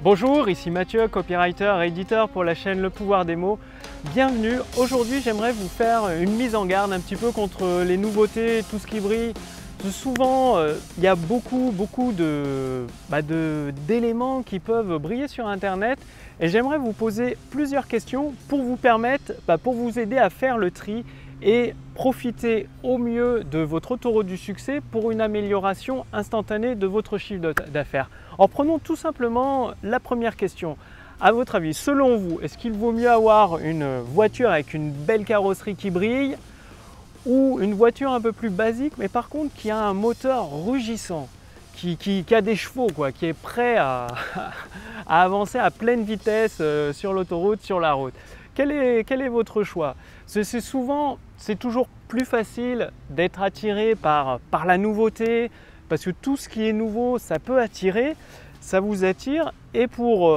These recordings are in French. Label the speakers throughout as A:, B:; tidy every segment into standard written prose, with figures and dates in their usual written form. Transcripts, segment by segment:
A: Bonjour, ici Mathieu, copywriter et éditeur pour la chaîne Le Pouvoir des mots. Bienvenue. Aujourd'hui, j'aimerais vous faire une mise en garde un petit peu contre les nouveautés, tout ce qui brille. Souvent, il y a beaucoup d'éléments qui peuvent briller sur Internet et j'aimerais vous poser plusieurs questions pour vous permettre, pour vous aider à faire le tri et profiter au mieux de votre autoroute du succès pour une amélioration instantanée de votre chiffre d'affaires. Alors prenons tout simplement la première question. À votre avis, selon vous, est-ce qu'il vaut mieux avoir une voiture avec une belle carrosserie qui brille ou une voiture un peu plus basique mais par contre qui a un moteur rugissant, qui a des chevaux, qui est prêt à avancer à pleine vitesse sur l'autoroute, sur la route? Quel est votre choix? C'est toujours plus facile d'être attiré par la nouveauté, parce que tout ce qui est nouveau, ça peut attirer, ça vous attire. Et pour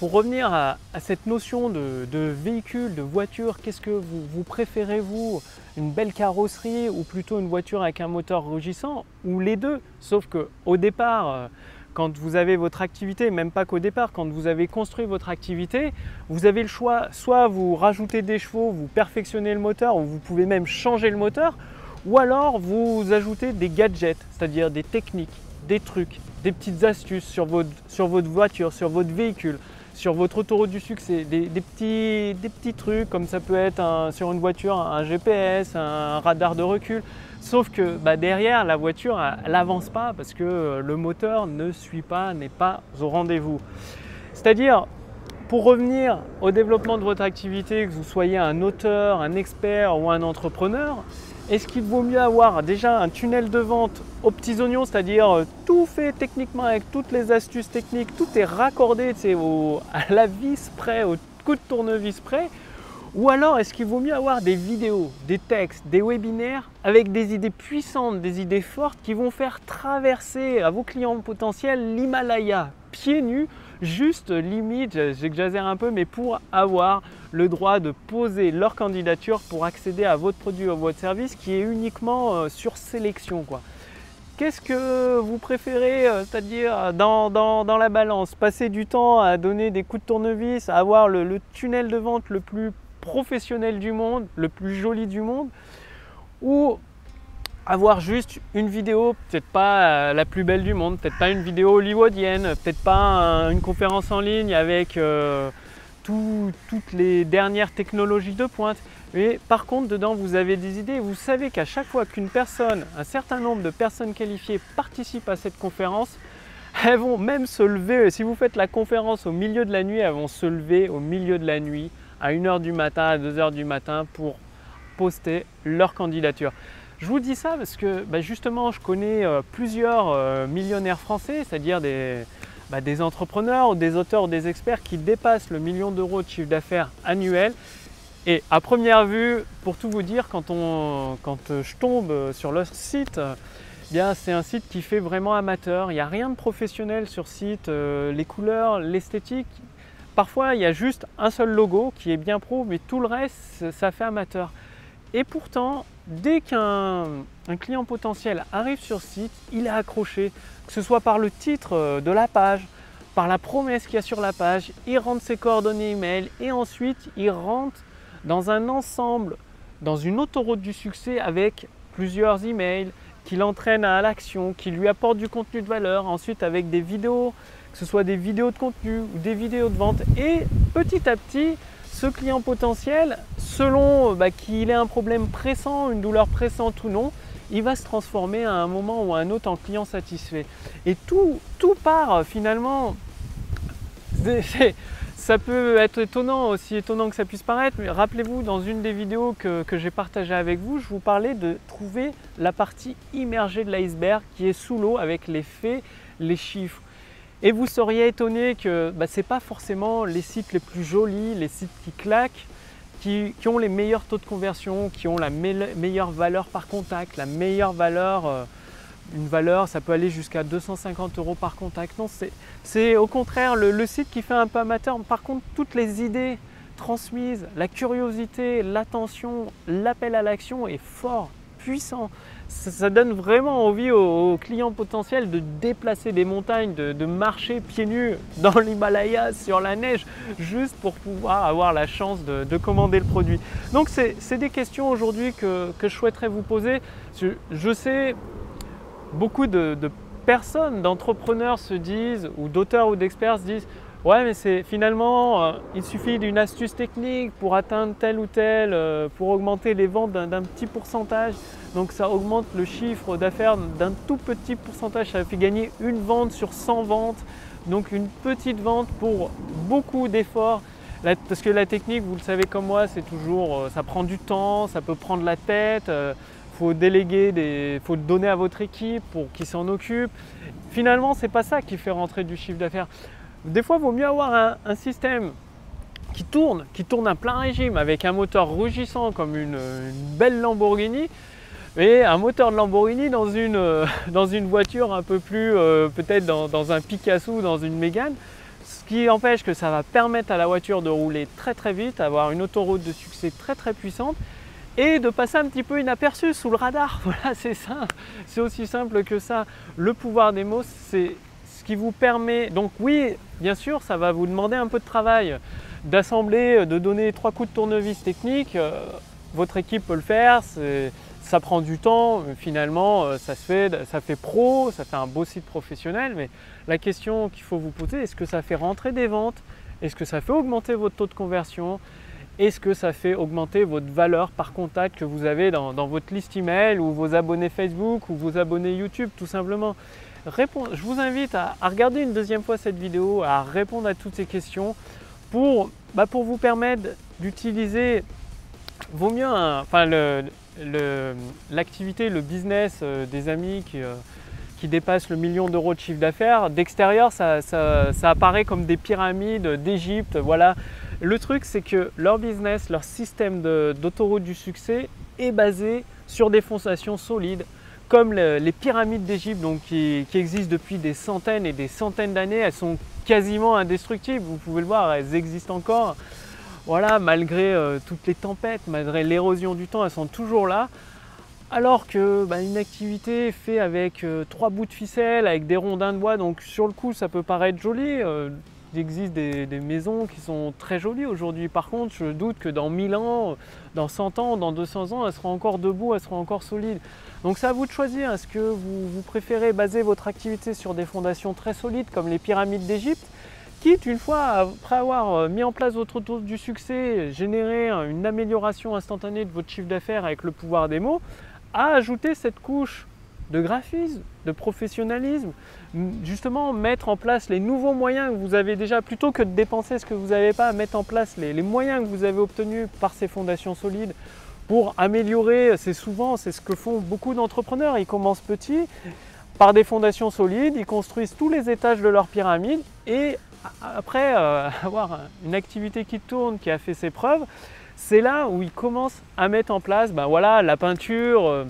A: revenir à cette notion de véhicule, de voiture, qu'est-ce que vous préférez vous? Une belle carrosserie ou plutôt une voiture avec un moteur rugissant? Ou les deux? Sauf qu'au départ, quand vous avez votre activité, même pas qu'au départ, quand vous avez construit votre activité, vous avez le choix, soit vous rajoutez des chevaux, vous perfectionnez le moteur, ou vous pouvez même changer le moteur, ou alors vous ajoutez des gadgets, c'est-à-dire des techniques, des trucs, des petites astuces sur votre voiture, sur votre véhicule, sur votre autoroute du succès, des petits trucs comme ça peut être sur une voiture un GPS, un radar de recul. Sauf que derrière, la voiture, elle n'avance pas parce que le moteur ne suit pas, n'est pas au rendez-vous. C'est-à-dire, pour revenir au développement de votre activité, que vous soyez un auteur, un expert ou un entrepreneur, est-ce qu'il vaut mieux avoir déjà un tunnel de vente aux petits oignons, c'est-à-dire tout fait techniquement avec toutes les astuces techniques, tout est raccordé à la vis près, au coup de tournevis près? Ou alors est-ce qu'il vaut mieux avoir des vidéos, des textes, des webinaires avec des idées puissantes, des idées fortes qui vont faire traverser à vos clients potentiels l'Himalaya pieds nus, juste limite, j'exagère un peu, mais pour avoir le droit de poser leur candidature pour accéder à votre produit ou à votre service qui est uniquement sur sélection, Qu'est-ce que vous préférez, c'est-à-dire dans la balance, passer du temps à donner des coups de tournevis, à avoir le tunnel de vente le plus professionnel du monde, le plus joli du monde, ou avoir juste une vidéo, peut-être pas la plus belle du monde, peut-être pas une vidéo hollywoodienne, peut-être pas une conférence en ligne avec toutes les dernières technologies de pointe. Mais par contre, dedans, vous avez des idées. Vous savez qu'à chaque fois qu'une personne, un certain nombre de personnes qualifiées participent à cette conférence, elles vont même se lever. Si vous faites la conférence au milieu de la nuit, elles vont se lever au milieu de la nuit, à 1h du matin, à 2h du matin, pour poster leur candidature. Je vous dis ça parce que justement, je connais plusieurs millionnaires français, c'est-à-dire des entrepreneurs ou des auteurs ou des experts qui dépassent le million d'euros de chiffre d'affaires annuel. Et à première vue, pour tout vous dire, quand je tombe sur leur site, c'est un site qui fait vraiment amateur. Il n'y a rien de professionnel sur site, les couleurs, l'esthétique. Parfois, il y a juste un seul logo qui est bien pro, mais tout le reste, ça fait amateur. Et pourtant, dès qu'un client potentiel arrive sur site, il est accroché, que ce soit par le titre de la page, par la promesse qu'il y a sur la page, il rentre ses coordonnées email et ensuite il rentre dans un ensemble, dans une autoroute du succès avec plusieurs emails qui l'entraînent à l'action, qui lui apportent du contenu de valeur, ensuite avec des vidéos, que ce soit des vidéos de contenu ou des vidéos de vente. Et petit à petit, ce client potentiel, selon qu'il ait un problème pressant, une douleur pressante ou non, il va se transformer à un moment ou à un autre en client satisfait. Et tout part finalement, ça peut être étonnant, aussi étonnant que ça puisse paraître, mais rappelez-vous, dans une des vidéos que j'ai partagées avec vous, je vous parlais de trouver la partie immergée de l'iceberg qui est sous l'eau avec les faits, les chiffres. Et vous seriez étonné que ce n'est pas forcément les sites les plus jolis, les sites qui claquent, qui ont les meilleurs taux de conversion, qui ont la meilleure valeur par contact, la meilleure valeur, une valeur, ça peut aller jusqu'à 250 € par contact. Non, c'est au contraire le site qui fait un peu amateur. Par contre, toutes les idées transmises, la curiosité, l'attention, l'appel à l'action est fort, puissant. ça donne vraiment envie aux clients potentiels de déplacer des montagnes, de marcher pieds nus dans l'Himalaya sur la neige, juste pour pouvoir avoir la chance de commander le produit. Donc c'est des questions aujourd'hui que je souhaiterais vous poser. Je sais, beaucoup de personnes, d'entrepreneurs se disent, ou d'auteurs ou d'experts se disent: ouais, mais c'est finalement, il suffit d'une astuce technique pour atteindre tel ou tel, pour augmenter les ventes d'un petit pourcentage. Donc ça augmente le chiffre d'affaires d'un tout petit pourcentage, ça fait gagner une vente sur 100 ventes. Donc une petite vente pour beaucoup d'efforts. Parce que la technique, vous le savez comme moi, c'est toujours, ça prend du temps, ça peut prendre la tête. Faut déléguer, faut donner à votre équipe pour qu'ils s'en occupent. Finalement, c'est pas ça qui fait rentrer du chiffre d'affaires. Des fois, il vaut mieux avoir un système qui tourne à plein régime avec un moteur rugissant comme une belle Lamborghini, et un moteur de Lamborghini dans une voiture un peu plus, peut-être dans un Picasso ou dans une Mégane, ce qui empêche que ça va permettre à la voiture de rouler très très vite, avoir une autoroute de succès très très puissante, et de passer un petit peu inaperçu sous le radar. Voilà, c'est ça, c'est aussi simple que ça. Le pouvoir des mots, c'est ce qui vous permet, donc oui, bien sûr, ça va vous demander un peu de travail, d'assembler, de donner 3 coups de tournevis techniques. Votre équipe peut le faire, ça prend du temps, finalement ça fait pro, ça fait un beau site professionnel, mais la question qu'il faut vous poser, est-ce que ça fait rentrer des ventes? Est-ce que ça fait augmenter votre taux de conversion? Est-ce que ça fait augmenter votre valeur par contact que vous avez dans votre liste email, ou vos abonnés Facebook, ou vos abonnés YouTube, tout simplement? Je vous invite à regarder une deuxième fois cette vidéo, à répondre à toutes ces questions pour vous permettre d'utiliser, vaut mieux l'activité, le business des amis qui dépassent le million d'euros de chiffre d'affaires. D'extérieur, ça apparaît comme des pyramides d'Égypte. Voilà. Le truc, c'est que leur business, leur système d'autoroute du succès est basé sur des fondations solides, comme les pyramides d'Égypte, qui existent depuis des centaines et des centaines d'années. Elles sont quasiment indestructibles. Vous pouvez le voir, elles existent encore. Voilà, malgré toutes les tempêtes, malgré l'érosion du temps, elles sont toujours là. Alors que une activité faite avec 3 bouts de ficelle, avec des rondins de bois, donc sur le coup ça peut paraître joli. Il existe des maisons qui sont très jolies aujourd'hui. Par contre, je doute que dans 1000 ans, dans 100 ans, dans 200 ans, elles seront encore debout, elles seront encore solides. Donc c'est à vous de choisir. Est-ce que vous préférez baser votre activité sur des fondations très solides comme les pyramides d'Égypte, quitte, une fois après avoir mis en place votre autoroute du succès, générer une amélioration instantanée de votre chiffre d'affaires avec le pouvoir des mots, à ajouter cette couche de graphisme, de professionnalisme, justement mettre en place les nouveaux moyens que vous avez déjà, plutôt que de dépenser ce que vous n'avez pas, mettre en place les moyens que vous avez obtenus par ces fondations solides pour améliorer. C'est ce que font beaucoup d'entrepreneurs. Ils commencent petits, par des fondations solides, ils construisent tous les étages de leur pyramide, et après avoir une activité qui tourne, qui a fait ses preuves, c'est là où ils commencent à mettre en place la peinture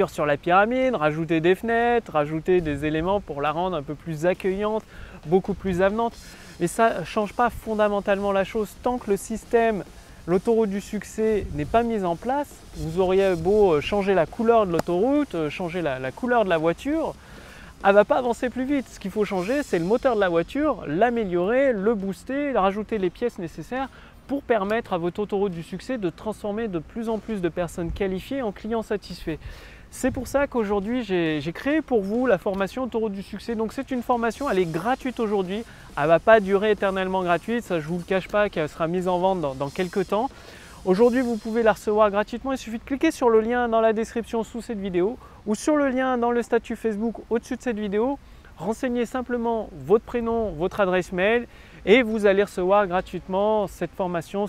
A: sur la pyramide, rajouter des fenêtres, rajouter des éléments pour la rendre un peu plus accueillante, beaucoup plus avenante. Mais ça ne change pas fondamentalement la chose. Tant que le système, l'autoroute du succès n'est pas mise en place, vous auriez beau changer la couleur de l'autoroute, changer la couleur de la voiture, elle ne va pas avancer plus vite. Ce qu'il faut changer, c'est le moteur de la voiture, l'améliorer, le booster, rajouter les pièces nécessaires pour permettre à votre autoroute du succès de transformer de plus en plus de personnes qualifiées en clients satisfaits. C'est pour ça qu'aujourd'hui, j'ai créé pour vous la formation Autoroute du succès. Donc c'est une formation, elle est gratuite aujourd'hui. Elle ne va pas durer éternellement gratuite, ça je ne vous le cache pas, qu'elle sera mise en vente dans quelques temps. Aujourd'hui, vous pouvez la recevoir gratuitement. Il suffit de cliquer sur le lien dans la description sous cette vidéo ou sur le lien dans le statut Facebook au-dessus de cette vidéo. Renseignez simplement votre prénom, votre adresse mail, et vous allez recevoir gratuitement cette formation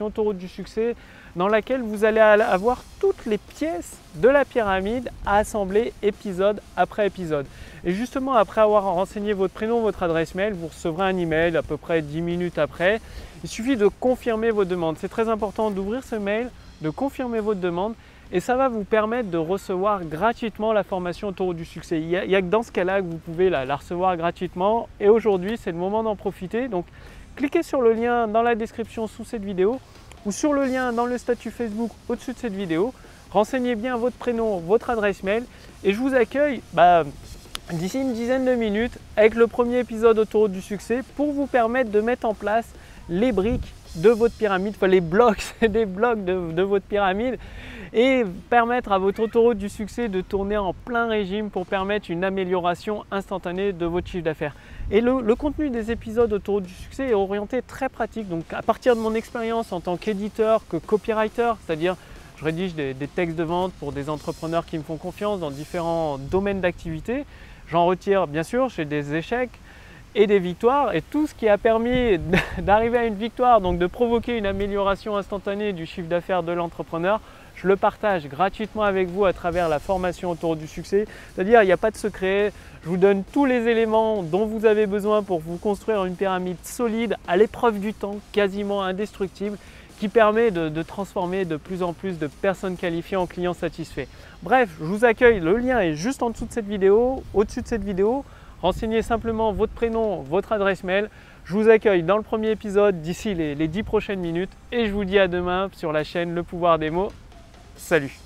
A: Autoroute du succès, dans laquelle vous allez avoir toutes les pièces de la pyramide à assembler épisode après épisode. Et justement, après avoir renseigné votre prénom, votre adresse mail, vous recevrez un email à peu près 10 minutes après. Il suffit de confirmer vos demandes. C'est très important d'ouvrir ce mail, de confirmer votre demande, et ça va vous permettre de recevoir gratuitement la formation Autoroute du succès. Il n'y a que dans ce cas-là que vous pouvez la recevoir gratuitement, et aujourd'hui c'est le moment d'en profiter. Donc cliquez sur le lien dans la description sous cette vidéo ou sur le lien dans le statut Facebook au-dessus de cette vidéo. renseignez bien votre prénom, votre adresse mail et je vous accueille d'ici une dizaine de minutes avec le premier épisode Autoroute du succès pour vous permettre de mettre en place les briques de votre pyramide, enfin les blocs, c'est des blocs de votre pyramide et permettre à votre autoroute du succès de tourner en plein régime pour permettre une amélioration instantanée de votre chiffre d'affaires. Et le contenu des épisodes Autoroute du succès est orienté très pratique, donc à partir de mon expérience en tant qu'éditeur, que copywriter, c'est-à-dire je rédige des textes de vente pour des entrepreneurs qui me font confiance dans différents domaines d'activité. J'en retire bien sûr, j'ai des échecs et des victoires et tout ce qui a permis d'arriver à une victoire, donc de provoquer une amélioration instantanée du chiffre d'affaires de l'entrepreneur, je le partage gratuitement avec vous à travers la formation Autour du succès. C'est-à-dire il n'y a pas de secret, je vous donne tous les éléments dont vous avez besoin pour vous construire une pyramide solide à l'épreuve du temps, quasiment indestructible, qui permet de transformer de plus en plus de personnes qualifiées en clients satisfaits. Bref, je vous accueille, le lien est juste en dessous de cette vidéo, au-dessus de cette vidéo. Renseignez simplement votre prénom, votre adresse mail. Je vous accueille dans le premier épisode d'ici les 10 prochaines minutes et je vous dis à demain sur la chaîne Le Pouvoir des mots. Salut!